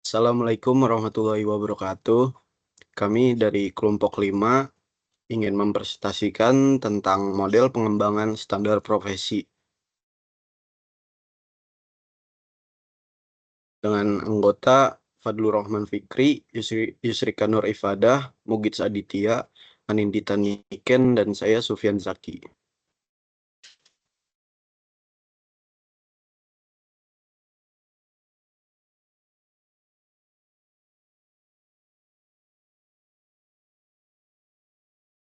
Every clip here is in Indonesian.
Assalamualaikum warahmatullahi wabarakatuh. Kami dari kelompok 5 ingin mempresentasikan tentang model pengembangan standar profesi dengan anggota Fadlur Rahman Fikri, Yusrika Nur Ifadah, Mugits Aditya, Anindita Niken, dan saya Sufyan Zaki.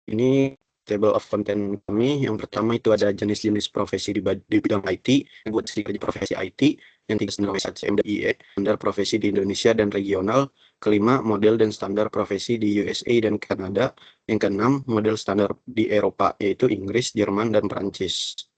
Ini table of content kami. Yang pertama itu ada jenis-jenis profesi di bidang IT, yang buat studi profesi IT, yang tiga standar HCM dan IE, standar profesi di Indonesia dan regional. Kelima, model dan standar profesi di USA dan Kanada. Yang keenam, model standar di Eropa, yaitu Inggris, Jerman, dan Prancis.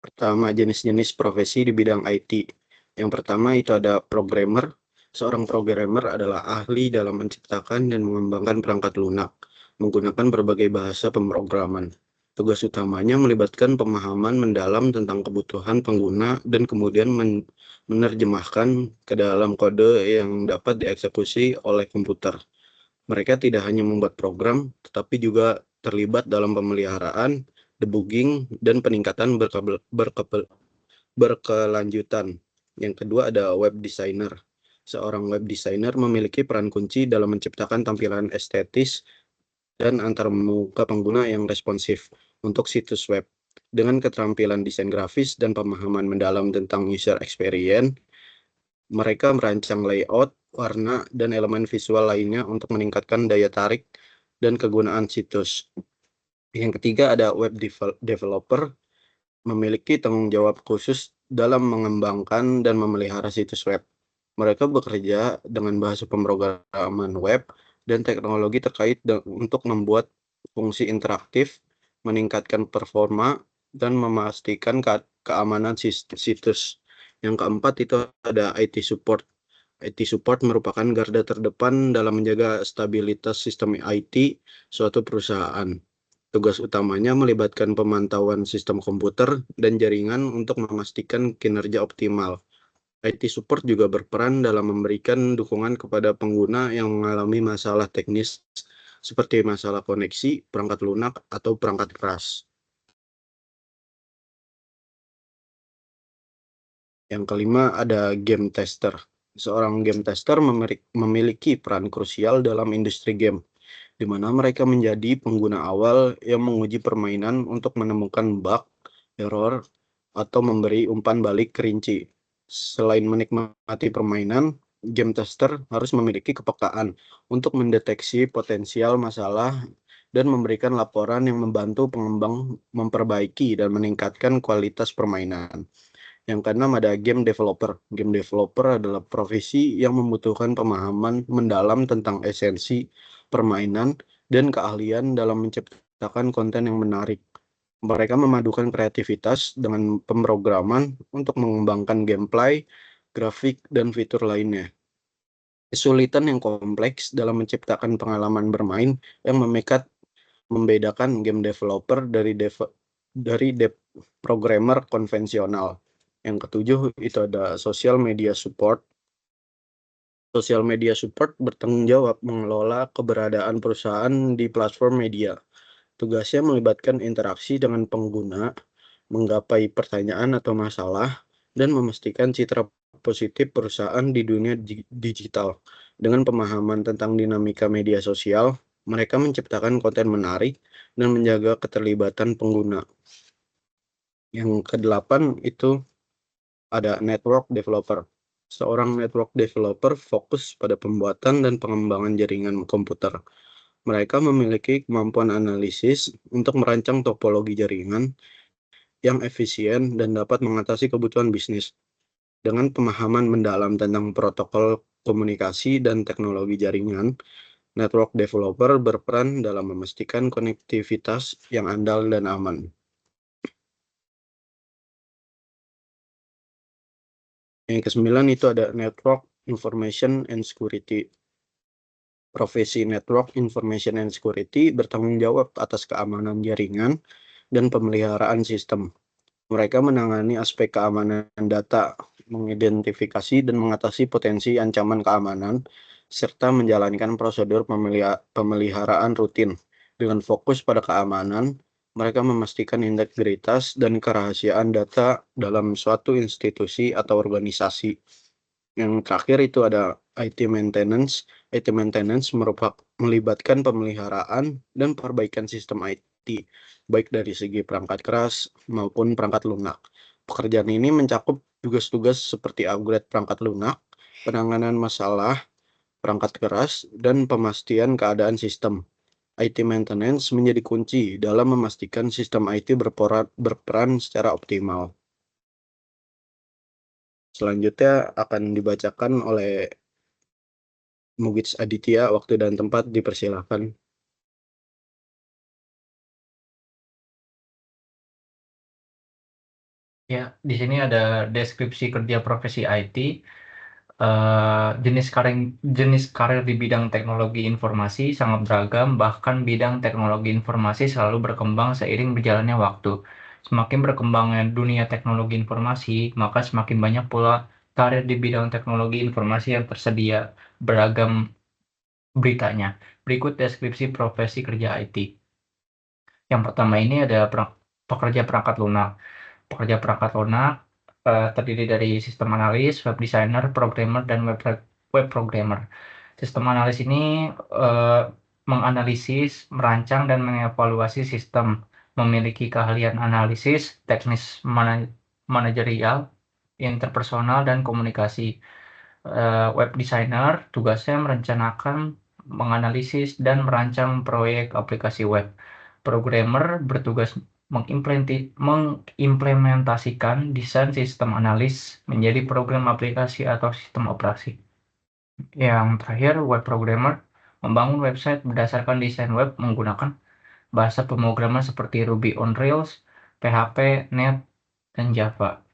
Pertama, jenis-jenis profesi di bidang IT. Yang pertama itu ada programmer. Seorang programmer adalah ahli dalam menciptakan dan mengembangkan perangkat lunak menggunakan berbagai bahasa pemrograman. Tugas utamanya melibatkan pemahaman mendalam tentang kebutuhan pengguna dan kemudian menerjemahkan ke dalam kode yang dapat dieksekusi oleh komputer. Mereka tidak hanya membuat program, tetapi juga terlibat dalam pemeliharaan, debugging, dan peningkatan berkelanjutan. Yang kedua ada web designer. Seorang web designer memiliki peran kunci dalam menciptakan tampilan estetis dan antarmuka pengguna yang responsif untuk situs web. Dengan keterampilan desain grafis dan pemahaman mendalam tentang user experience, mereka merancang layout, warna, dan elemen visual lainnya untuk meningkatkan daya tarik dan kegunaan situs. Yang ketiga ada web developer, memiliki tanggung jawab khusus dalam mengembangkan dan memelihara situs web. Mereka bekerja dengan bahasa pemrograman web dan teknologi terkait untuk membuat fungsi interaktif, meningkatkan performa, dan memastikan keamanan situs. Yang keempat itu ada IT support. IT support merupakan garda terdepan dalam menjaga stabilitas sistem IT suatu perusahaan. Tugas utamanya melibatkan pemantauan sistem komputer dan jaringan untuk memastikan kinerja optimal. IT support juga berperan dalam memberikan dukungan kepada pengguna yang mengalami masalah teknis seperti masalah koneksi, perangkat lunak, atau perangkat keras. Yang kelima ada game tester. Seorang game tester memiliki peran krusial dalam industri game, di mana mereka menjadi pengguna awal yang menguji permainan untuk menemukan bug, error, atau memberi umpan balik kerinci. Selain menikmati permainan, game tester harus memiliki kepekaan untuk mendeteksi potensial masalah dan memberikan laporan yang membantu pengembang memperbaiki dan meningkatkan kualitas permainan. Yang keenam ada game developer. Game developer adalah profesi yang membutuhkan pemahaman mendalam tentang esensi permainan dan keahlian dalam menciptakan konten yang menarik. Mereka memadukan kreativitas dengan pemrograman untuk mengembangkan gameplay, grafik, dan fitur lainnya. Kesulitan yang kompleks dalam menciptakan pengalaman bermain yang membedakan game developer dari programmer konvensional. Yang ketujuh itu ada social media support. Social media support bertanggung jawab mengelola keberadaan perusahaan di platform media. Tugasnya melibatkan interaksi dengan pengguna, menggapai pertanyaan atau masalah, dan memastikan citra positif perusahaan di dunia digital. Dengan pemahaman tentang dinamika media sosial, mereka menciptakan konten menarik dan menjaga keterlibatan pengguna. Yang kedelapan itu ada network developer. Seorang network developer fokus pada pembuatan dan pengembangan jaringan komputer. Mereka memiliki kemampuan analisis untuk merancang topologi jaringan yang efisien dan dapat mengatasi kebutuhan bisnis. Dengan pemahaman mendalam tentang protokol komunikasi dan teknologi jaringan, network developer berperan dalam memastikan konektivitas yang andal dan aman. Yang kesembilan itu ada network information and security. Profesi network information and security bertanggung jawab atas keamanan jaringan dan pemeliharaan sistem. Mereka menangani aspek keamanan data, mengidentifikasi dan mengatasi potensi ancaman keamanan, serta menjalankan prosedur pemeliharaan rutin. Dengan fokus pada keamanan, mereka memastikan integritas dan kerahasiaan data dalam suatu institusi atau organisasi. Yang terakhir itu ada IT maintenance. IT maintenance melibatkan pemeliharaan dan perbaikan sistem IT, baik dari segi perangkat keras maupun perangkat lunak. Pekerjaan ini mencakup tugas-tugas seperti upgrade perangkat lunak, penanganan masalah perangkat keras, dan pemastian keadaan sistem. IT maintenance menjadi kunci dalam memastikan sistem IT berperan secara optimal. Selanjutnya akan dibacakan oleh Mugits Aditya. Waktu dan tempat dipersilahkan. Ya, di sini ada deskripsi kerja profesi IT. Jenis karir di bidang teknologi informasi sangat beragam, bahkan bidang teknologi informasi selalu berkembang seiring berjalannya waktu. Semakin berkembangnya dunia teknologi informasi, maka semakin banyak pula karir di bidang teknologi informasi yang tersedia beragam beritanya. Berikut deskripsi profesi kerja IT. Yang pertama ini ada pekerja perangkat lunak. Pekerja perangkat lunak terdiri dari sistem analis, web designer, programmer, dan web programmer. Sistem analis ini menganalisis, merancang, dan mengevaluasi sistem, memiliki keahlian analisis, teknis manajerial, interpersonal, dan komunikasi. Web designer tugasnya merencanakan, menganalisis, dan merancang proyek aplikasi web. Programmer bertugas mengimplementasikan desain sistem analis menjadi program aplikasi atau sistem operasi. Yang terakhir, web programmer membangun website berdasarkan desain web menggunakan bahasa pemrograman seperti Ruby on Rails, PHP, Net, dan Java.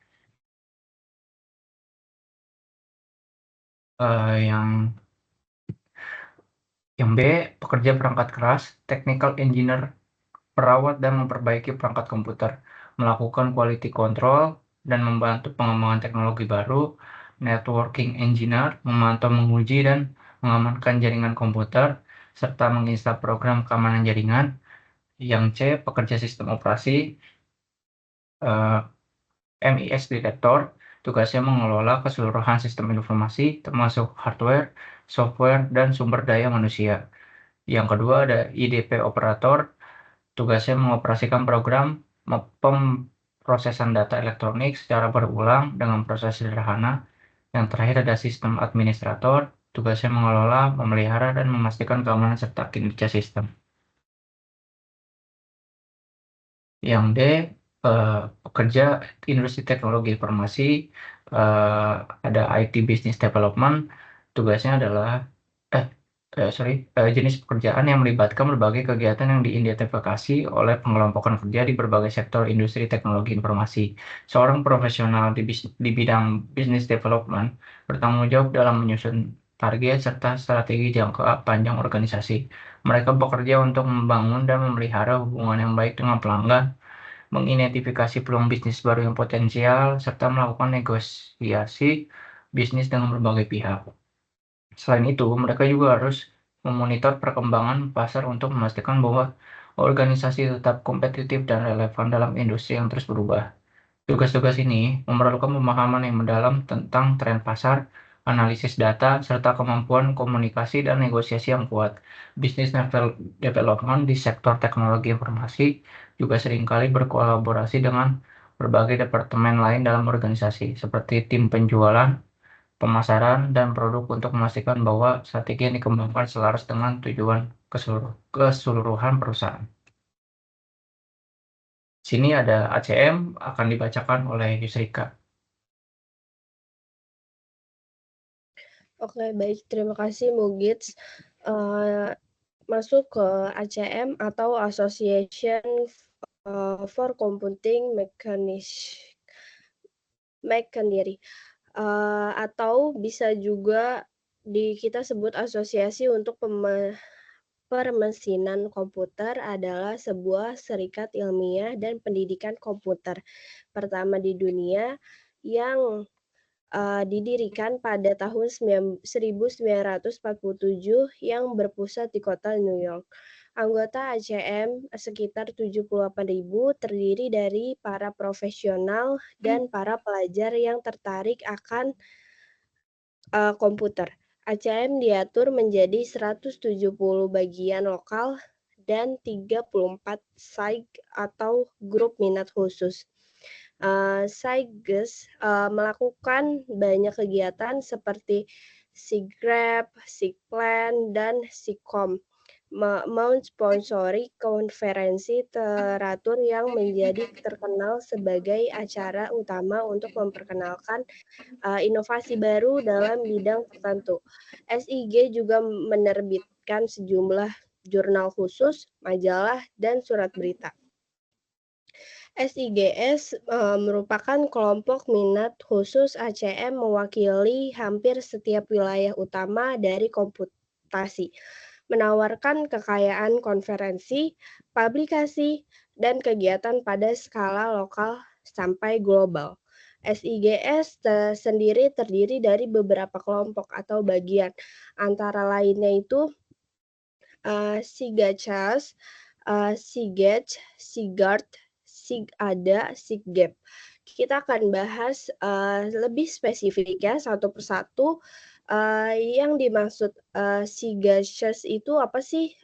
Yang B, pekerja perangkat keras, technical engineer, merawat dan memperbaiki perangkat komputer, melakukan quality control, dan membantu pengembangan teknologi baru. Networking engineer, memantau, menguji, dan mengamankan jaringan komputer, serta menginstal program keamanan jaringan. Yang C, pekerja sistem operasi, eh, MIS Director, tugasnya mengelola keseluruhan sistem informasi, termasuk hardware, software, dan sumber daya manusia. Yang kedua ada IDP Operator, tugasnya mengoperasikan program pemrosesan data elektronik secara berulang dengan proses sederhana. Yang terakhir ada sistem administrator, tugasnya mengelola, memelihara, dan memastikan keamanan serta kinerja sistem. Yang D, pekerja industri teknologi informasi, eh, ada IT Business Development, tugasnya adalah eh, jenis pekerjaan yang melibatkan berbagai kegiatan yang diidentifikasi oleh pengelompokan kerja di berbagai sektor industri teknologi informasi. Seorang profesional di bidang business development bertanggung jawab dalam menyusun target serta strategi jangka panjang organisasi. Mereka bekerja untuk membangun dan memelihara hubungan yang baik dengan pelanggan, mengidentifikasi peluang bisnis baru yang potensial, serta melakukan negosiasi bisnis dengan berbagai pihak. Selain itu, mereka juga harus memonitor perkembangan pasar untuk memastikan bahwa organisasi tetap kompetitif dan relevan dalam industri yang terus berubah. Tugas-tugas ini memerlukan pemahaman yang mendalam tentang tren pasar, analisis data, serta kemampuan komunikasi dan negosiasi yang kuat. Business development di sektor teknologi informasi juga seringkali berkolaborasi dengan berbagai departemen lain dalam organisasi, seperti tim penjualan, pemasaran, dan produk untuk memastikan bahwa strategi yang dikembangkan selaras dengan tujuan keseluruhan perusahaan. Sini ada ACM akan dibacakan oleh Yusrika. Oke, baik. Terima kasih, Mugits. Masuk ke ACM atau Association for Computing Machinery. Atau bisa juga kita sebut asosiasi untuk Permesinan komputer adalah sebuah serikat ilmiah dan pendidikan komputer pertama di dunia yang didirikan pada tahun 1947 yang berpusat di kota New York. Anggota ACM sekitar 78.000 terdiri dari para profesional dan para pelajar yang tertarik akan komputer. ACM diatur menjadi 170 bagian lokal dan 34 SAIG atau grup minat khusus. SAIGES melakukan banyak kegiatan seperti SIGGRAPH, SIGPLAN, dan SIGCOM, mensponsori konferensi teratur yang menjadi terkenal sebagai acara utama untuk memperkenalkan inovasi baru dalam bidang tertentu. SIG juga menerbitkan sejumlah jurnal khusus, majalah, dan surat berita. SIGS merupakan kelompok minat khusus ACM mewakili hampir setiap wilayah utama dari komputasi, menawarkan kekayaan konferensi, publikasi, dan kegiatan pada skala lokal sampai global. SIGS sendiri terdiri dari beberapa kelompok atau bagian, antara lainnya itu SIGACHAS, SIGEDGE, SIGARD, SIGADA, SIGGAP. Kita akan bahas lebih spesifik ya satu persatu. Yang dimaksud SIGACHAS itu apa sih?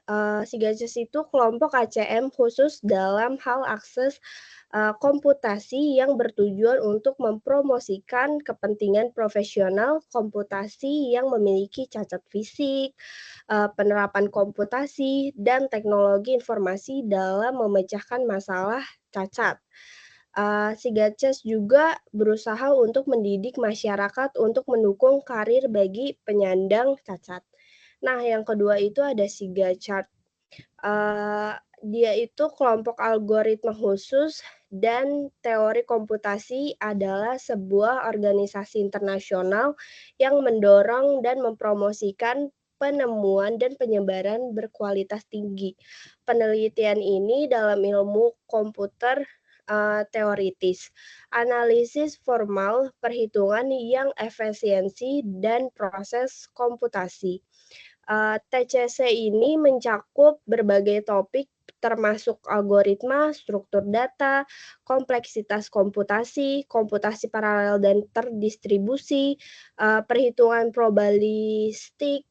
SIGACHAS itu kelompok ACM khusus dalam hal akses komputasi yang bertujuan untuk mempromosikan kepentingan profesional komputasi yang memiliki cacat fisik, penerapan komputasi, dan teknologi informasi dalam memecahkan masalah cacat. SIGACHAS juga berusaha untuk mendidik masyarakat untuk mendukung karir bagi penyandang cacat. Nah, yang kedua itu ada SIGACHART. Dia itu kelompok algoritma khusus dan teori komputasi adalah sebuah organisasi internasional yang mendorong dan mempromosikan penemuan dan penyebaran berkualitas tinggi. Penelitian ini dalam ilmu komputer teoritis, analisis formal, perhitungan yang efisiensi, dan proses komputasi. TCC ini mencakup berbagai topik termasuk algoritma, struktur data, kompleksitas komputasi, komputasi paralel dan terdistribusi, perhitungan probabilistik,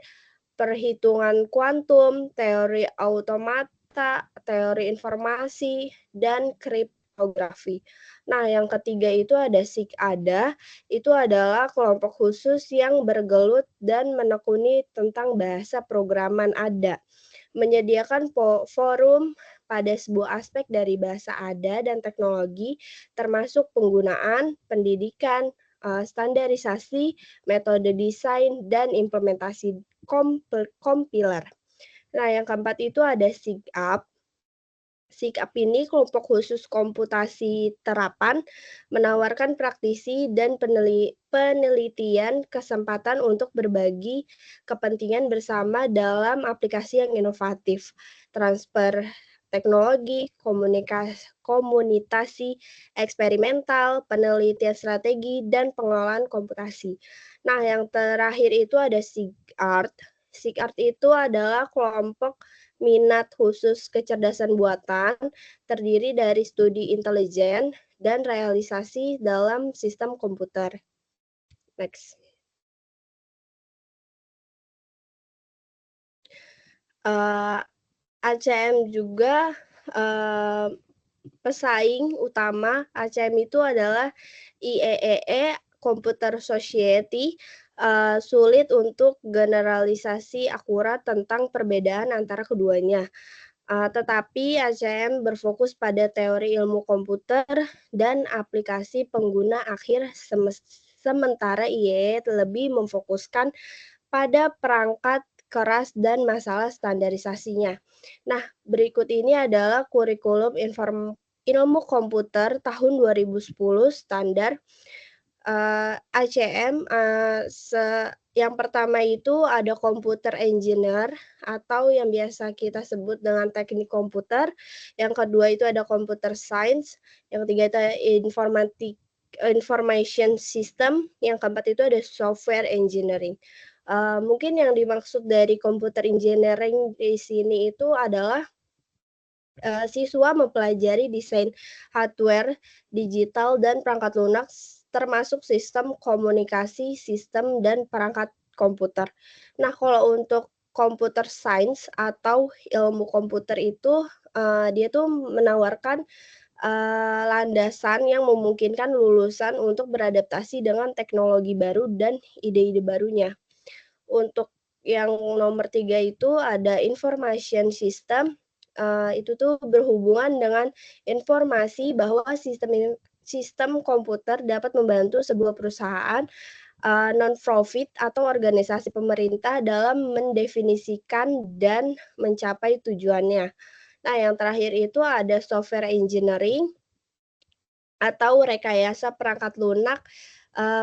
perhitungan kuantum, teori automata, teori informasi, dan kriptografi. Nah, yang ketiga itu ada SIGADA, itu adalah kelompok khusus yang bergelut dan menekuni tentang bahasa programan ADA, menyediakan forum pada sebuah aspek dari bahasa ADA dan teknologi, termasuk penggunaan, pendidikan, standarisasi, metode desain, dan implementasi kompiler. Nah, yang keempat itu ada SIGAP. SIGAP ini kelompok khusus komputasi terapan, menawarkan praktisi dan penelitian kesempatan untuk berbagi kepentingan bersama dalam aplikasi yang inovatif, transfer teknologi, komunikasi eksperimental, penelitian strategi, dan pengelolaan komputasi. Nah, yang terakhir itu ada SIGART. SIGART itu adalah kelompok minat khusus kecerdasan buatan, terdiri dari studi intelijen dan realisasi dalam sistem komputer. Next. ACM juga pesaing utama ACM itu adalah IEEE, Computer Society. Sulit untuk generalisasi akurat tentang perbedaan antara keduanya. Tetapi ACM berfokus pada teori ilmu komputer dan aplikasi pengguna akhir, sementara IEEE lebih memfokuskan pada perangkat keras dan masalah standarisasinya. Nah, berikut ini adalah kurikulum ilmu komputer tahun 2010 standar. ACM, yang pertama itu ada computer engineer atau yang biasa kita sebut dengan teknik komputer. Yang kedua itu ada computer science. Yang ketiga itu ada information system. Yang keempat itu ada software engineering. Mungkin yang dimaksud dari computer engineering di sini itu adalah siswa mempelajari desain hardware, digital, dan perangkat lunak, termasuk sistem komunikasi, sistem, dan perangkat komputer. Nah, kalau untuk computer science atau ilmu komputer itu, dia tuh menawarkan landasan yang memungkinkan lulusan untuk beradaptasi dengan teknologi baru dan ide-ide barunya. Untuk yang nomor 3 itu ada information system, itu tuh berhubungan dengan informasi bahwa sistem komputer dapat membantu sebuah perusahaan, non-profit atau organisasi pemerintah dalam mendefinisikan dan mencapai tujuannya. Nah, yang terakhir itu ada software engineering atau rekayasa perangkat lunak.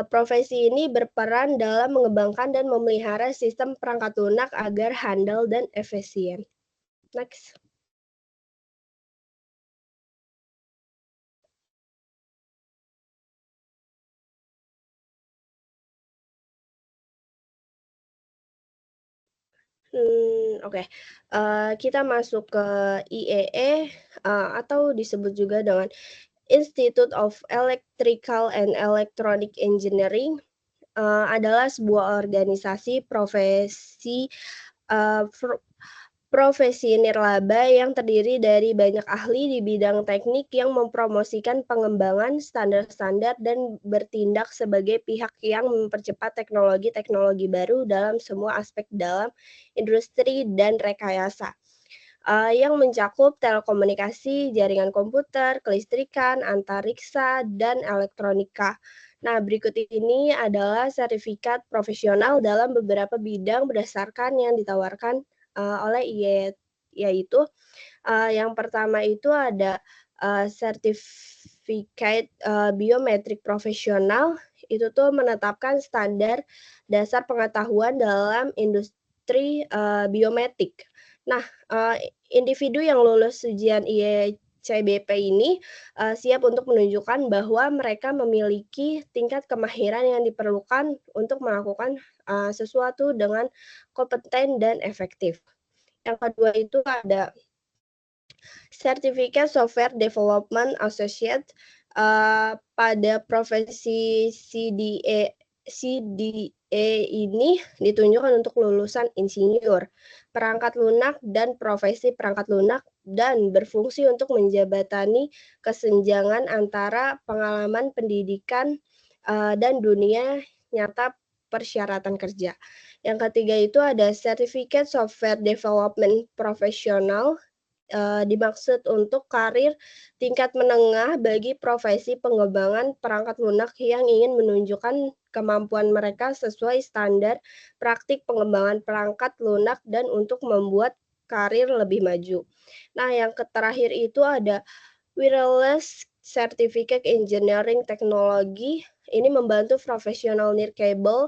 Profesi ini berperan dalam mengembangkan dan memelihara sistem perangkat lunak agar handal dan efisien. Next. Oke. Kita masuk ke IEE, atau disebut juga dengan Institute of Electrical and Electronic Engineering, adalah sebuah organisasi profesi nirlaba yang terdiri dari banyak ahli di bidang teknik yang mempromosikan pengembangan standar-standar dan bertindak sebagai pihak yang mempercepat teknologi-teknologi baru dalam semua aspek dalam industri dan rekayasa, yang mencakup telekomunikasi, jaringan komputer, kelistrikan, antariksa, dan elektronika. Nah, berikut ini adalah sertifikat profesional dalam beberapa bidang berdasarkan yang ditawarkan oleh IE, yaitu yang pertama itu ada sertifikat biometrik profesional. Itu tuh menetapkan standar dasar pengetahuan dalam industri biometrik. Nah, individu yang lulus ujian IECBP ini siap untuk menunjukkan bahwa mereka memiliki tingkat kemahiran yang diperlukan untuk melakukan sesuatu dengan kompeten dan efektif. Yang kedua itu ada Certificate Software Development Associate, pada profesi CDE ini ditunjukkan untuk lulusan insinyur, perangkat lunak, dan profesi perangkat lunak, dan berfungsi untuk menjabatani kesenjangan antara pengalaman pendidikan dan dunia nyata persyaratan kerja. Yang ketiga itu ada Certificate Software Development Professional, dimaksud untuk karir tingkat menengah bagi profesi pengembangan perangkat lunak yang ingin menunjukkan kemampuan mereka sesuai standar praktik pengembangan perangkat lunak dan untuk membuat karir lebih maju. Nah, yang terakhir itu ada Wireless Certificate Engineering Technology. Ini membantu profesional nirkabel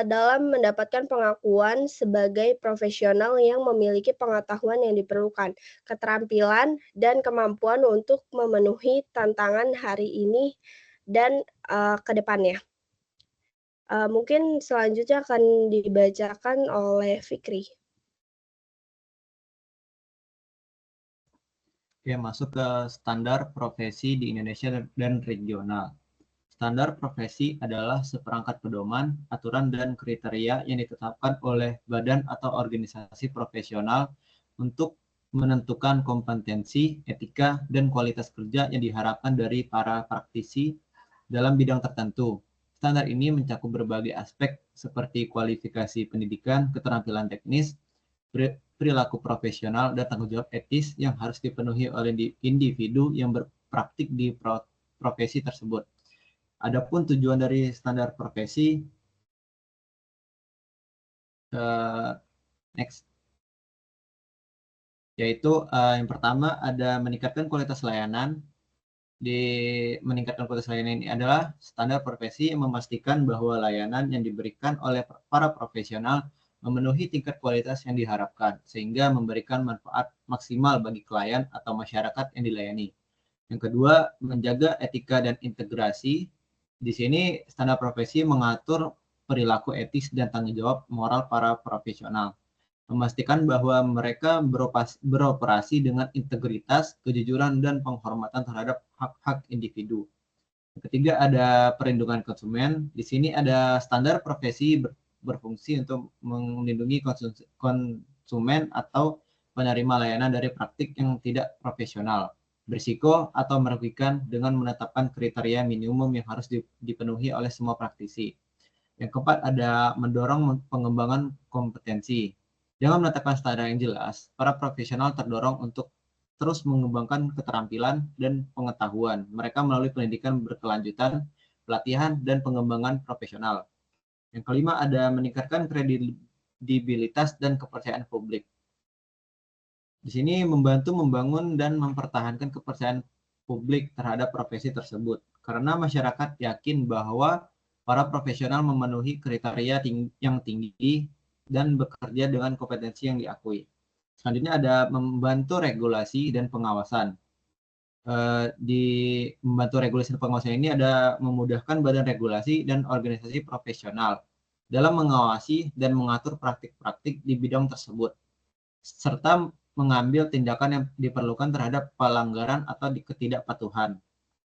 dalam mendapatkan pengakuan sebagai profesional yang memiliki pengetahuan yang diperlukan, keterampilan, dan kemampuan untuk memenuhi tantangan hari ini dan ke depannya. Mungkin selanjutnya akan dibacakan oleh Fikri. Oke, masuk ke standar profesi di Indonesia dan regional. Standar profesi adalah seperangkat pedoman, aturan, dan kriteria yang ditetapkan oleh badan atau organisasi profesional untuk menentukan kompetensi, etika, dan kualitas kerja yang diharapkan dari para praktisi dalam bidang tertentu. Standar ini mencakup berbagai aspek seperti kualifikasi pendidikan, keterampilan teknis, perilaku profesional, dan tanggung jawab etis yang harus dipenuhi oleh individu yang berpraktik di profesi tersebut. Adapun tujuan dari standar profesi, next, yaitu yang pertama ada meningkatkan kualitas layanan, meningkatkan kualitas layanan ini adalah standar profesi yang memastikan bahwa layanan yang diberikan oleh para profesional memenuhi tingkat kualitas yang diharapkan, sehingga memberikan manfaat maksimal bagi klien atau masyarakat yang dilayani. Yang kedua, menjaga etika dan integrasi. Di sini standar profesi mengatur perilaku etis dan tanggung jawab moral para profesional, memastikan bahwa mereka beroperasi dengan integritas, kejujuran, dan penghormatan terhadap hak-hak individu. Yang ketiga ada perlindungan konsumen. Di sini ada standar profesi berfungsi untuk melindungi konsumen atau penerima layanan dari praktik yang tidak profesional, berisiko, atau merugikan dengan menetapkan kriteria minimum yang harus dipenuhi oleh semua praktisi. Yang keempat ada mendorong pengembangan kompetensi. Dengan menetapkan standar yang jelas, para profesional terdorong untuk terus mengembangkan keterampilan dan pengetahuan mereka melalui pendidikan berkelanjutan, pelatihan, dan pengembangan profesional. Yang kelima ada meningkatkan kredibilitas dan kepercayaan publik. Di sini membantu membangun dan mempertahankan kepercayaan publik terhadap profesi tersebut, karena masyarakat yakin bahwa para profesional memenuhi kriteria yang tinggi dan bekerja dengan kompetensi yang diakui. Selanjutnya ada membantu regulasi dan pengawasan. Di membantu regulasi dan pengawasan ini ada memudahkan badan regulasi dan organisasi profesional dalam mengawasi dan mengatur praktik-praktik di bidang tersebut, serta mengambil tindakan yang diperlukan terhadap pelanggaran atau ketidakpatuhan.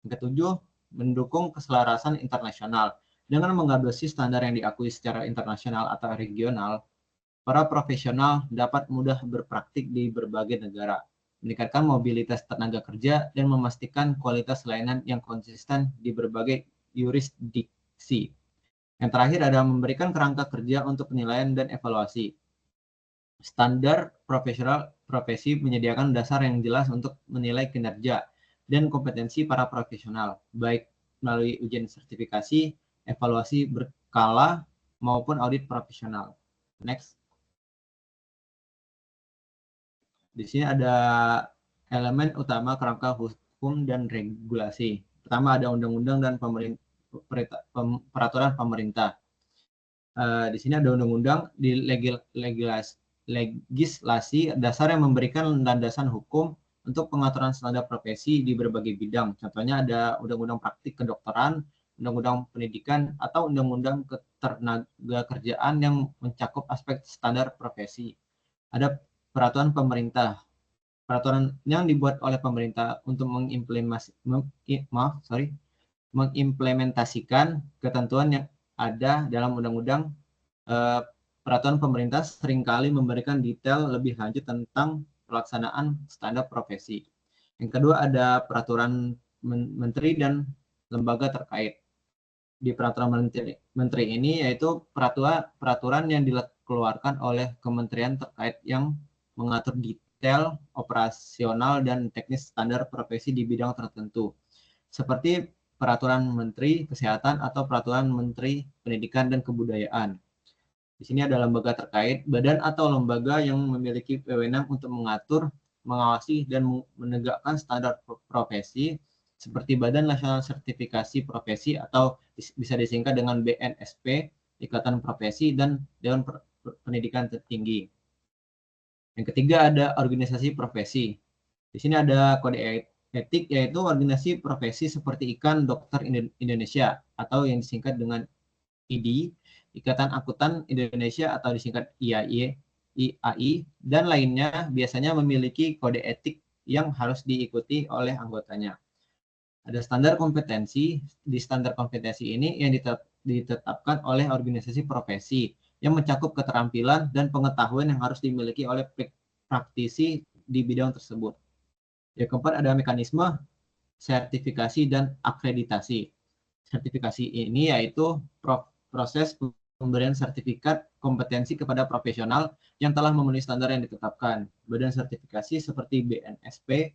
Yang ketujuh, mendukung keselarasan internasional. Dengan mengadopsi standar yang diakui secara internasional atau regional, para profesional dapat mudah berpraktik di berbagai negara, meningkatkan mobilitas tenaga kerja, dan memastikan kualitas layanan yang konsisten di berbagai yurisdiksi. Yang terakhir ada memberikan kerangka kerja untuk penilaian dan evaluasi. Standar profesi menyediakan dasar yang jelas untuk menilai kinerja dan kompetensi para profesional, baik melalui ujian sertifikasi, evaluasi berkala, maupun audit profesional. Next. Di sini ada elemen utama kerangka hukum dan regulasi. Pertama ada undang-undang dan peraturan pemerintah. Di sini ada undang-undang di legislasi dasar yang memberikan landasan hukum untuk pengaturan standar profesi di berbagai bidang. Contohnya ada undang-undang praktik kedokteran, undang-undang pendidikan, atau undang-undang ketenagakerjaan yang mencakup aspek standar profesi. Ada peraturan pemerintah. Peraturan yang dibuat oleh pemerintah untuk mengimplementasikan ketentuan yang ada dalam undang-undang. Peraturan pemerintah seringkali memberikan detail lebih lanjut tentang pelaksanaan standar profesi. Yang kedua ada peraturan menteri dan lembaga terkait. Di peraturan menteri ini yaitu peraturan yang dikeluarkan oleh kementerian terkait yang mengatur detail operasional dan teknis standar profesi di bidang tertentu, seperti peraturan Menteri Kesehatan atau peraturan Menteri Pendidikan dan Kebudayaan. Di sini ada lembaga terkait, badan atau lembaga yang memiliki wewenang untuk mengatur, mengawasi, dan menegakkan standar profesi, seperti Badan Nasional Sertifikasi Profesi atau bisa disingkat dengan BNSP, Ikatan Profesi, dan Dewan Pendidikan Tertinggi. Yang ketiga ada organisasi profesi. Di sini ada kode etik, yaitu organisasi profesi seperti Ikatan Dokter Indonesia atau yang disingkat dengan IDI, Ikatan Akuntan Indonesia atau disingkat IAI, dan lainnya biasanya memiliki kode etik yang harus diikuti oleh anggotanya. Ada standar kompetensi. Di standar kompetensi ini yang ditetapkan oleh organisasi profesi yang mencakup keterampilan dan pengetahuan yang harus dimiliki oleh praktisi di bidang tersebut. Yang keempat ada mekanisme sertifikasi dan akreditasi. Sertifikasi ini yaitu proses pemberian sertifikat kompetensi kepada profesional yang telah memenuhi standar yang ditetapkan. Badan sertifikasi seperti BNSP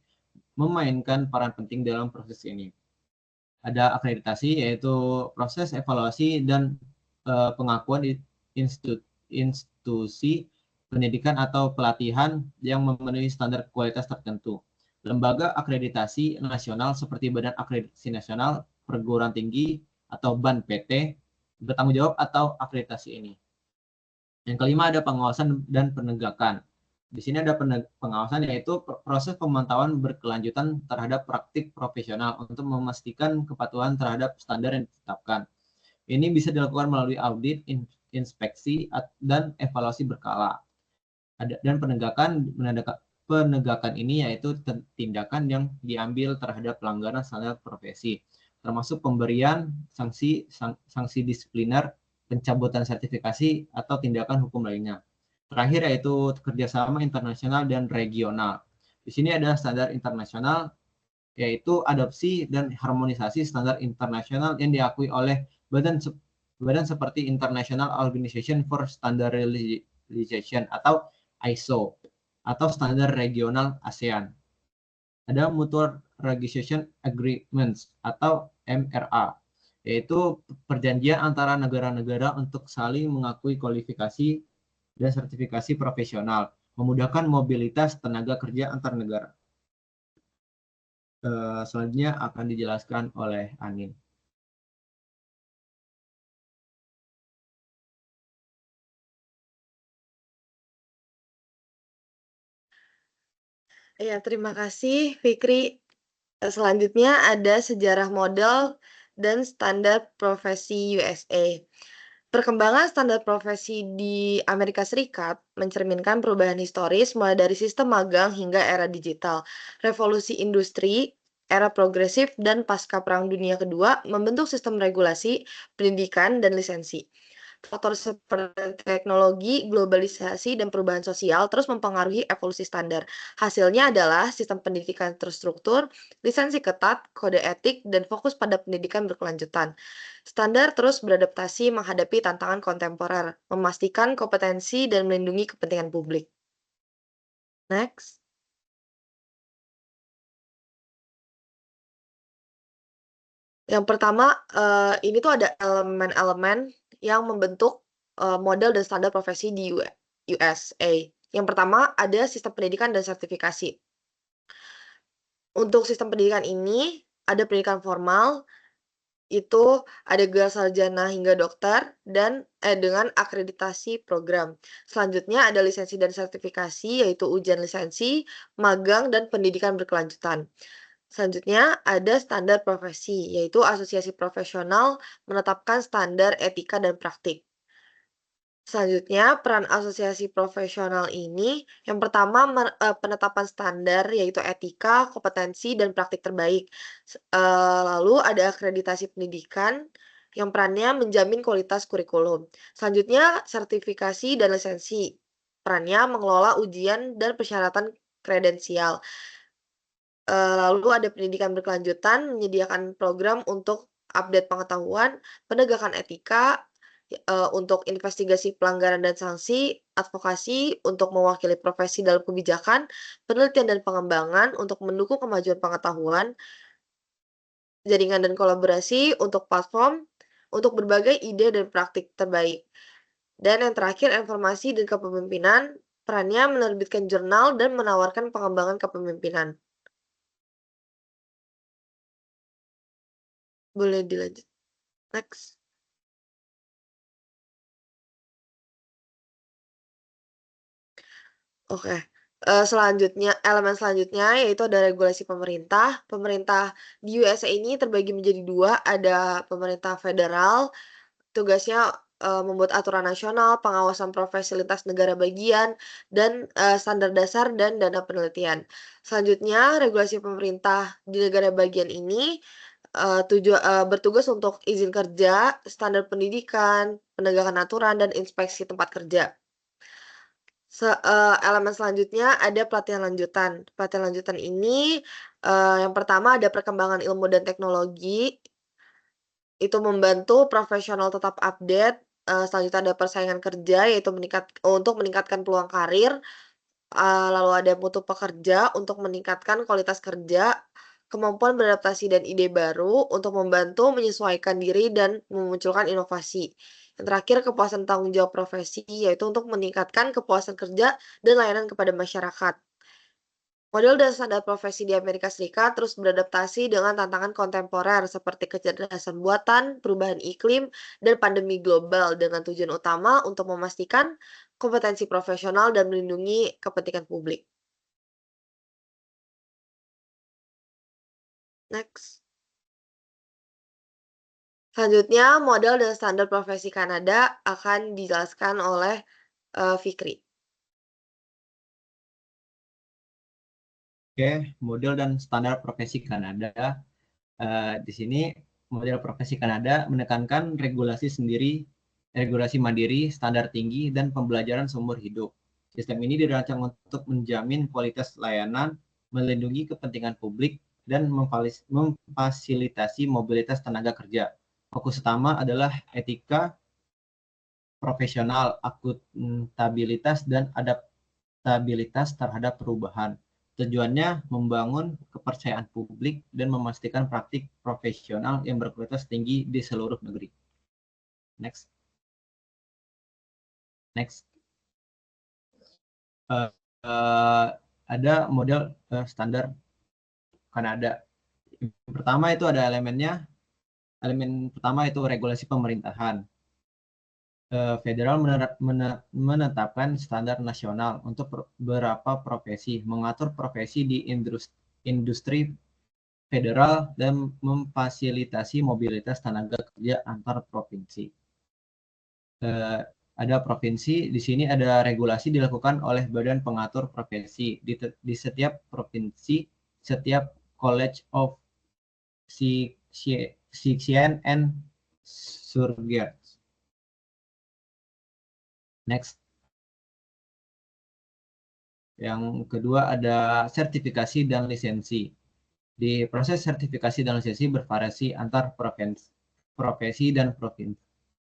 memainkan peran penting dalam proses ini. Ada akreditasi yaitu proses evaluasi dan pengakuan institusi pendidikan atau pelatihan yang memenuhi standar kualitas tertentu. Lembaga akreditasi nasional seperti Badan Akreditasi Nasional Perguruan Tinggi atau BAN-PT bertanggung jawab atau akreditasi ini. Yang kelima ada pengawasan dan penegakan. Di sini ada pengawasan, yaitu proses pemantauan berkelanjutan terhadap praktik profesional untuk memastikan kepatuhan terhadap standar yang ditetapkan. Ini bisa dilakukan melalui audit, inspeksi, dan evaluasi berkala. Dan penegakan ini yaitu tindakan yang diambil terhadap pelanggaran standar profesi, termasuk pemberian sanksi disipliner, pencabutan sertifikasi, atau tindakan hukum lainnya. Terakhir yaitu kerjasama internasional dan regional. Di sini ada standar internasional, yaitu adopsi dan harmonisasi standar internasional yang diakui oleh badan seperti International Organization for Standardization atau ISO, atau standar regional ASEAN. Ada Mutual Recognition Agreements atau MRA, yaitu perjanjian antara negara-negara untuk saling mengakui kualifikasi dan sertifikasi profesional, memudahkan mobilitas tenaga kerja antar negara. Selanjutnya akan dijelaskan oleh Anin. Ya, terima kasih Fikri. Selanjutnya ada sejarah model dan standar profesi USA. Perkembangan standar profesi di Amerika Serikat mencerminkan perubahan historis mulai dari sistem magang hingga era digital. Revolusi industri, era progresif, dan pasca Perang Dunia Kedua membentuk sistem regulasi, pendidikan, dan lisensi. Faktor seperti teknologi, globalisasi, dan perubahan sosial terus mempengaruhi evolusi standar. Hasilnya adalah sistem pendidikan terstruktur, lisensi ketat, kode etik, dan fokus pada pendidikan berkelanjutan. Standar terus beradaptasi menghadapi tantangan kontemporer, memastikan kompetensi dan melindungi kepentingan publik. Next. Yang pertama, ini tuh ada elemen-elemen yang membentuk model dan standar profesi di USA. Yang pertama ada sistem pendidikan dan sertifikasi. Untuk sistem pendidikan ini ada pendidikan formal, itu ada gelar sarjana hingga dokter dan dengan akreditasi program. Selanjutnya ada lisensi dan sertifikasi, yaitu ujian lisensi, magang, dan pendidikan berkelanjutan. Selanjutnya ada standar profesi, yaitu asosiasi profesional menetapkan standar etika dan praktik. Selanjutnya, peran asosiasi profesional ini, yang pertama penetapan standar, yaitu etika, kompetensi, dan praktik terbaik. Lalu ada akreditasi pendidikan, yang perannya menjamin kualitas kurikulum. Selanjutnya, sertifikasi dan lisensi. Perannya mengelola ujian dan persyaratan kredensial. Lalu ada pendidikan berkelanjutan, menyediakan program untuk update pengetahuan, penegakan etika, untuk investigasi pelanggaran dan sanksi, advokasi untuk mewakili profesi dalam kebijakan, penelitian dan pengembangan untuk mendukung kemajuan pengetahuan, jaringan dan kolaborasi untuk platform, untuk berbagai ide dan praktik terbaik. Dan yang terakhir, informasi dan kepemimpinan, perannya menerbitkan jurnal dan menawarkan pengembangan kepemimpinan. Boleh dilanjut. Next. Oke. Selanjutnya, elemen selanjutnya yaitu ada regulasi pemerintah. Pemerintah di USA ini terbagi menjadi dua, ada pemerintah federal, tugasnya membuat aturan nasional, pengawasan profesi lintas negara bagian, dan standar dasar dan dana penelitian. Selanjutnya, regulasi pemerintah di negara bagian ini bertugas untuk izin kerja, standar pendidikan, penegakan aturan, dan inspeksi tempat kerja. Elemen selanjutnya ada pelatihan lanjutan. Pelatihan lanjutan ini, yang pertama ada perkembangan ilmu dan teknologi, itu membantu profesional tetap update. Selanjutnya ada persaingan kerja, yaitu untuk meningkatkan peluang karir. Lalu ada mutu pekerja untuk meningkatkan kualitas kerja, kemampuan beradaptasi dan ide baru untuk membantu menyesuaikan diri dan memunculkan inovasi. Yang terakhir, kepuasan tanggung jawab profesi, yaitu untuk meningkatkan kepuasan kerja dan layanan kepada masyarakat. Model dan standar profesi di Amerika Serikat terus beradaptasi dengan tantangan kontemporer seperti kecerdasan buatan, perubahan iklim, dan pandemi global dengan tujuan utama untuk memastikan kompetensi profesional dan melindungi kepentingan publik. Next. Selanjutnya, model dan standar profesi Kanada akan dijelaskan oleh Fikri. Oke, model dan standar profesi Kanada. Di sini model profesi Kanada menekankan regulasi mandiri, standar tinggi, dan pembelajaran seumur hidup. Sistem ini dirancang untuk menjamin kualitas layanan, melindungi kepentingan publik, dan memfasilitasi mobilitas tenaga kerja. Fokus utama adalah etika profesional, akuntabilitas, dan adaptabilitas terhadap perubahan. Tujuannya membangun kepercayaan publik dan memastikan praktik profesional yang berkualitas tinggi di seluruh negeri. Next. Ada model standar Kanada. Yang pertama itu ada elemennya. Elemen pertama itu regulasi pemerintahan. Federal menetapkan standar nasional untuk beberapa profesi, mengatur profesi di industri federal dan memfasilitasi mobilitas tenaga kerja antar provinsi. Ada provinsi, di sini ada regulasi dilakukan oleh Badan Pengatur Profesi. Di setiap provinsi, setiap College of Physicians and Surgeons. Next. Yang kedua ada sertifikasi dan lisensi. Di proses sertifikasi dan lisensi bervariasi antar profesi dan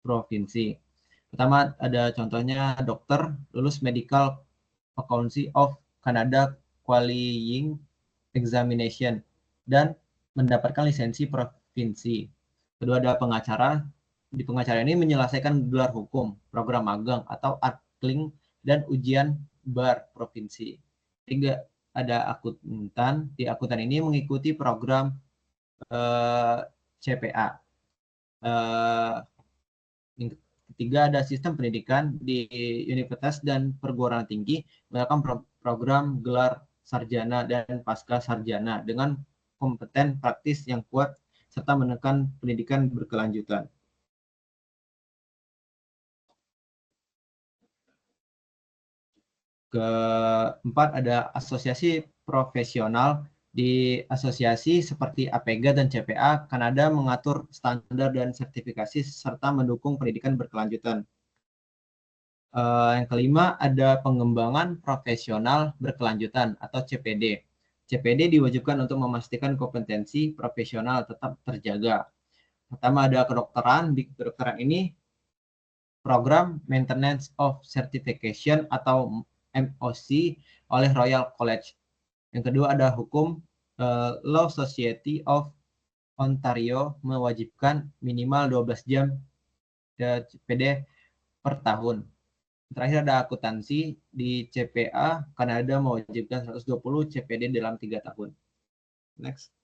provinsi. Pertama ada contohnya dokter lulus Medical Council of Canada Qualifying Examination dan mendapatkan lisensi provinsi. Kedua ada pengacara. Di pengacara ini menyelesaikan gelar hukum, program magang atau ARKLING dan ujian bar provinsi. Tiga ada akuntan. Di akuntan ini mengikuti program CPA. Yang ketiga ada sistem pendidikan di universitas dan perguruan tinggi melakukan program gelar sarjana dan pasca sarjana dengan kompeten praktis yang kuat serta menekan pendidikan berkelanjutan. Keempat ada asosiasi profesional. Di asosiasi seperti APEGA dan CPA, Kanada mengatur standar dan sertifikasi serta mendukung pendidikan berkelanjutan. Yang kelima ada pengembangan profesional berkelanjutan atau CPD. CPD diwajibkan untuk memastikan kompetensi profesional tetap terjaga. Pertama ada kedokteran. Di kedokteran ini program Maintenance of Certification atau MOC oleh Royal College. Yang kedua ada hukum. Law Society of Ontario mewajibkan minimal 12 jam CPD per tahun. Terakhir ada akuntansi. Di CPA, Kanada mewajibkan 120 CPD dalam 3 tahun. Next.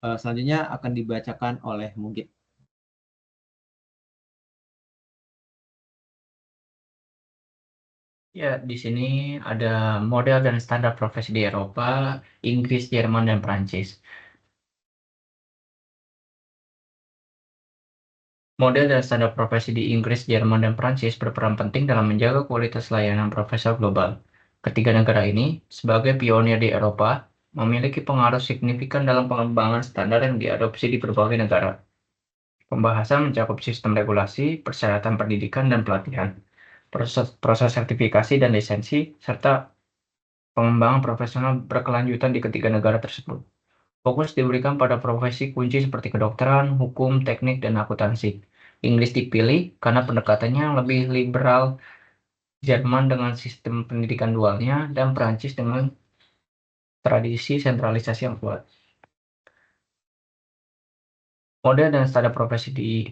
Selanjutnya akan dibacakan oleh Mugit. Ya, di sini ada model dan standar profesi di Eropa, Inggris, Jerman, dan Prancis. Model dan standar profesi di Inggris, Jerman, dan Prancis berperan penting dalam menjaga kualitas layanan profesional global. Ketiga negara ini, sebagai pionir di Eropa, memiliki pengaruh signifikan dalam pengembangan standar yang diadopsi di berbagai negara. Pembahasan mencakup sistem regulasi, persyaratan pendidikan dan pelatihan, proses sertifikasi dan lisensi, serta pengembangan profesional berkelanjutan di ketiga negara tersebut. Fokus diberikan pada profesi kunci seperti kedokteran, hukum, teknik, dan akuntansi. Inggris dipilih karena pendekatannya lebih liberal, Jerman dengan sistem pendidikan dualnya, dan Prancis dengan tradisi sentralisasi yang kuat. Model dan standar profesi di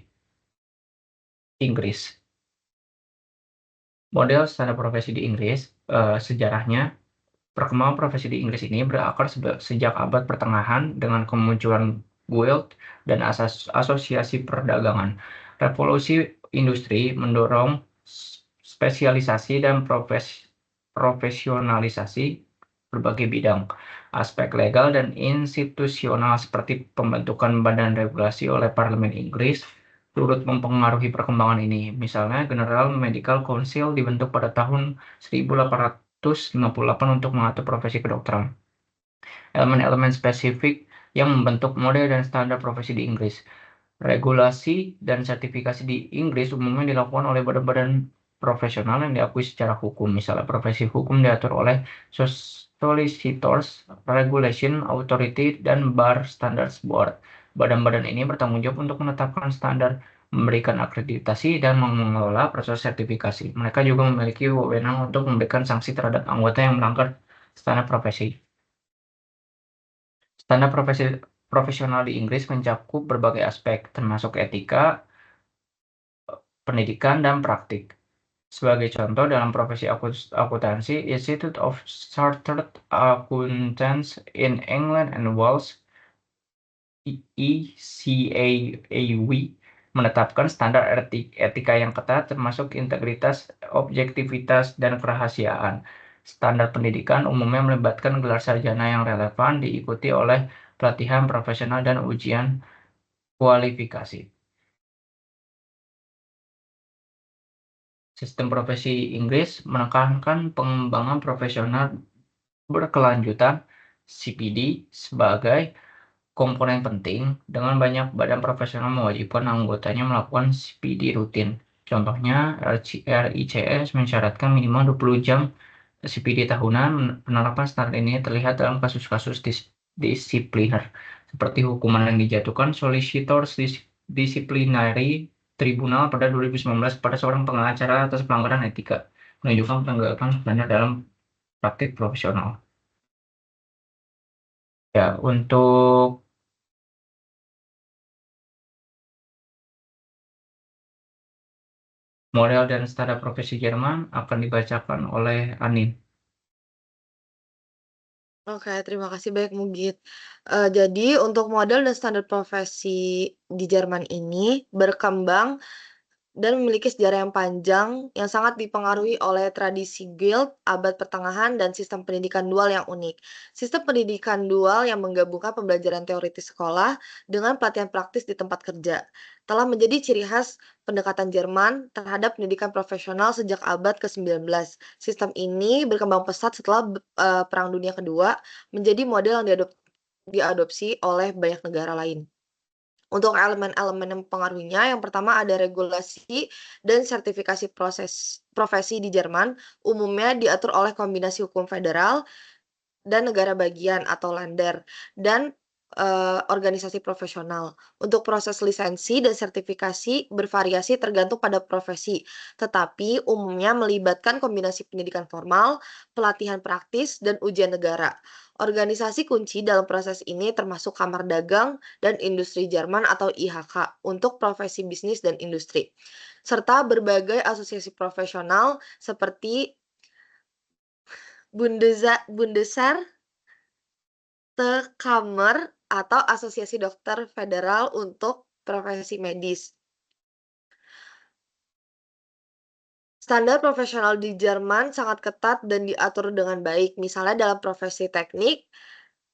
Inggris. Model standar profesi di Inggris, sejarahnya, perkembangan profesi di Inggris ini berakar sejak abad pertengahan dengan kemunculan guild dan asosiasi perdagangan. Revolusi industri mendorong spesialisasi dan profesionalisasi berbagai bidang. Aspek legal dan institusional seperti pembentukan badan regulasi oleh Parlemen Inggris turut mempengaruhi perkembangan ini. Misalnya, General Medical Council dibentuk pada tahun 1858 untuk mengatur profesi kedokteran. Elemen-elemen spesifik yang membentuk model dan standar profesi di Inggris. Regulasi dan sertifikasi di Inggris umumnya dilakukan oleh badan-badan profesional yang diakui secara hukum. Misalnya, profesi hukum diatur oleh Solicitors Regulation Authority dan Bar Standards Board. Badan-badan ini bertanggung jawab untuk menetapkan standar, memberikan akreditasi, dan mengelola proses sertifikasi. Mereka juga memiliki wewenang untuk memberikan sanksi terhadap anggota yang melanggar standar profesi. Standar profesional di Inggris mencakup berbagai aspek, termasuk etika, pendidikan, dan praktik. Sebagai contoh, dalam profesi akuntansi, Institute of Chartered Accountants in England and Wales (ECAAW) menetapkan standar etika yang ketat, termasuk integritas, objektivitas, dan kerahasiaan. Standar pendidikan umumnya melibatkan gelar sarjana yang relevan, diikuti oleh pelatihan profesional dan ujian kualifikasi. Sistem profesi Inggris menekankan pengembangan profesional berkelanjutan (CPD) sebagai komponen penting, dengan banyak badan profesional mewajibkan anggotanya melakukan CPD rutin. Contohnya, RICS mensyaratkan minimal 20 jam CPD tahunan. Penerapan standar ini terlihat dalam kasus-kasus disipliner, seperti hukuman yang dijatuhkan Solicitors Disciplinary Tribunal pada 2019 pada seorang pengacara atas pelanggaran etika, menunjukkan penegakan standar dalam praktik profesional. Ya, untuk model dan standar profesi Jerman akan dibacakan oleh Anin. Oke, terima kasih banyak Mugit. Jadi untuk model dan standar profesi di Jerman ini berkembang dan memiliki sejarah yang panjang yang sangat dipengaruhi oleh tradisi guild, abad pertengahan, dan sistem pendidikan dual yang unik. Sistem pendidikan dual yang menggabungkan pembelajaran teoritis sekolah dengan pelatihan praktis di tempat kerja telah menjadi ciri khas pendekatan Jerman terhadap pendidikan profesional sejak abad ke-19. Sistem ini berkembang pesat setelah Perang Dunia Kedua, menjadi model yang diadopsi oleh banyak negara lain. Untuk elemen-elemen yang mempengaruhinya, yang pertama ada regulasi dan sertifikasi profesi di Jerman, umumnya diatur oleh kombinasi hukum federal dan negara bagian atau Länder, dan organisasi profesional. Untuk proses lisensi dan sertifikasi bervariasi tergantung pada profesi, tetapi umumnya melibatkan kombinasi pendidikan formal, pelatihan praktis, dan ujian negara. Organisasi kunci dalam proses ini termasuk Kamar Dagang dan Industri Jerman atau IHK untuk profesi bisnis dan industri, serta berbagai asosiasi profesional seperti Kammer atau Asosiasi Dokter Federal untuk profesi medis. Standar profesional di Jerman sangat ketat dan diatur dengan baik. Misalnya dalam profesi teknik,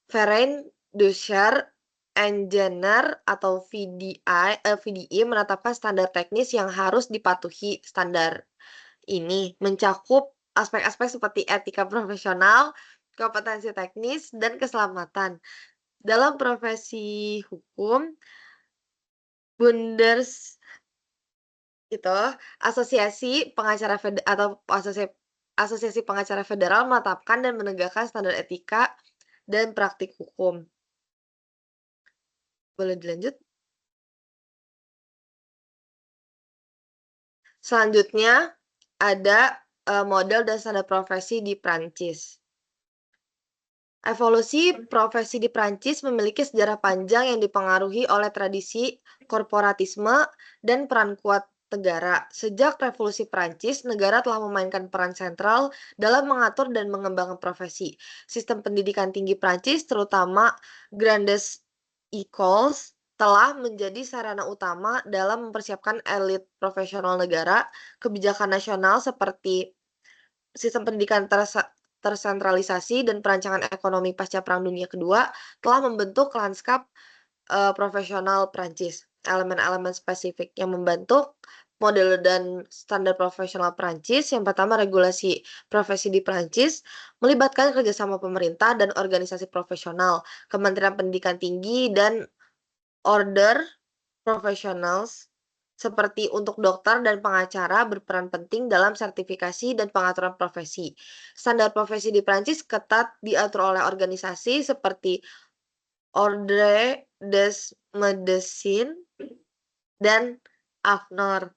Verein Deutscher Ingenieur atau VDI menetapkan standar teknis yang harus dipatuhi. Standar ini mencakup aspek-aspek seperti etika profesional, kompetensi teknis, dan keselamatan. Dalam profesi hukum, Asosiasi Pengacara Asosiasi Pengacara Federal menetapkan dan menegakkan standar etika dan praktik hukum. Boleh dilanjut? Selanjutnya ada model dan standar profesi di Prancis. Evolusi profesi di Prancis memiliki sejarah panjang yang dipengaruhi oleh tradisi korporatisme dan peran kuat negara. Sejak Revolusi Prancis, negara telah memainkan peran sentral dalam mengatur dan mengembangkan profesi. Sistem pendidikan tinggi Prancis, terutama Grandes Écoles, telah menjadi sarana utama dalam mempersiapkan elit profesional negara. Kebijakan nasional seperti sistem pendidikan tersentralisasi dan perancangan ekonomi pasca Perang Dunia Kedua telah membentuk lanskap profesional Prancis. Elemen-elemen spesifik yang membentuk model dan standar profesional Prancis. Yang pertama, regulasi profesi di Prancis melibatkan kerjasama pemerintah dan organisasi profesional, Kementerian Pendidikan Tinggi, dan order professionals seperti untuk dokter dan pengacara berperan penting dalam sertifikasi dan pengaturan profesi. Standar profesi di Prancis ketat diatur oleh organisasi seperti Ordre des Médecins dan AFNOR.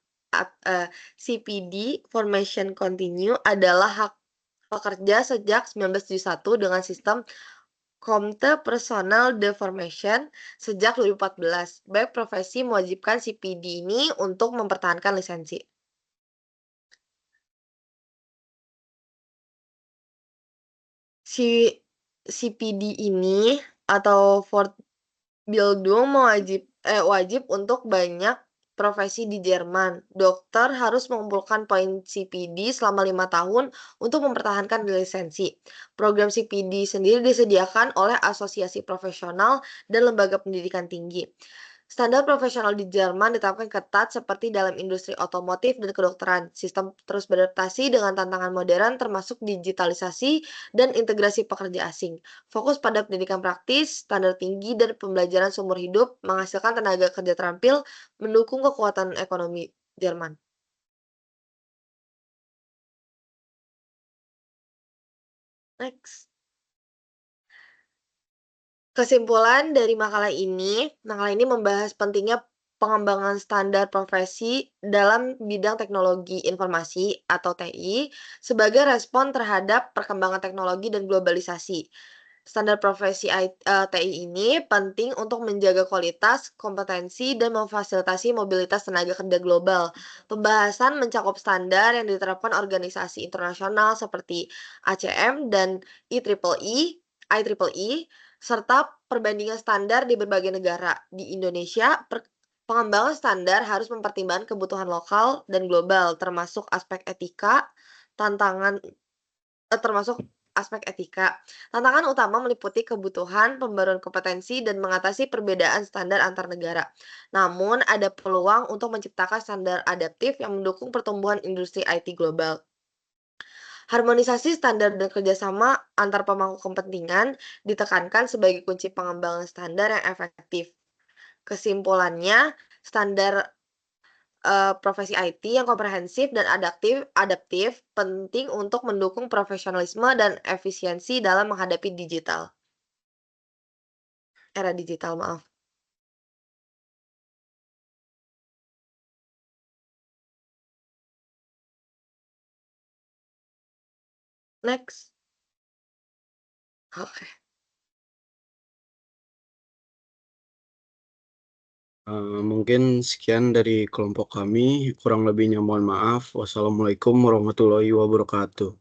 CPD Formation Continue adalah hak pekerja sejak 1971 dengan sistem Compte Personnel de Formation sejak 2014. Baik profesi mewajibkan CPD ini untuk mempertahankan lisensi. CPD ini atau Fortbildung wajib untuk banyak profesi di Jerman. Dokter harus mengumpulkan poin CPD selama 5 tahun untuk mempertahankan lisensi. Program CPD sendiri disediakan oleh asosiasi profesional dan lembaga pendidikan tinggi. Standar profesional di Jerman ditetapkan ketat seperti dalam industri otomotif dan kedokteran. Sistem terus beradaptasi dengan tantangan modern termasuk digitalisasi dan integrasi pekerja asing. Fokus pada pendidikan praktis, standar tinggi, dan pembelajaran seumur hidup menghasilkan tenaga kerja terampil mendukung kekuatan ekonomi Jerman. Next. Kesimpulan dari makalah ini membahas pentingnya pengembangan standar profesi dalam bidang teknologi informasi atau TI sebagai respon terhadap perkembangan teknologi dan globalisasi. Standar profesi TI ini penting untuk menjaga kualitas, kompetensi, dan memfasilitasi mobilitas tenaga kerja global. Pembahasan mencakup standar yang diterapkan organisasi internasional seperti ACM dan IEEE, serta perbandingan standar di berbagai negara. Di Indonesia, pengembangan standar harus mempertimbangkan kebutuhan lokal dan global, termasuk aspek etika. Tantangan utama meliputi kebutuhan, pembaruan kompetensi, dan mengatasi perbedaan standar antar negara. Namun, ada peluang untuk menciptakan standar adaptif yang mendukung pertumbuhan industri IT global. Harmonisasi standar dan kerjasama antar pemangku kepentingan ditekankan sebagai kunci pengembangan standar yang efektif. Kesimpulannya, standar profesi IT yang komprehensif dan adaptif penting untuk mendukung profesionalisme dan efisiensi dalam menghadapi era digital. Next. Oke. Mungkin sekian dari kelompok kami. Kurang lebihnya mohon maaf. Wassalamualaikum warahmatullahi wabarakatuh.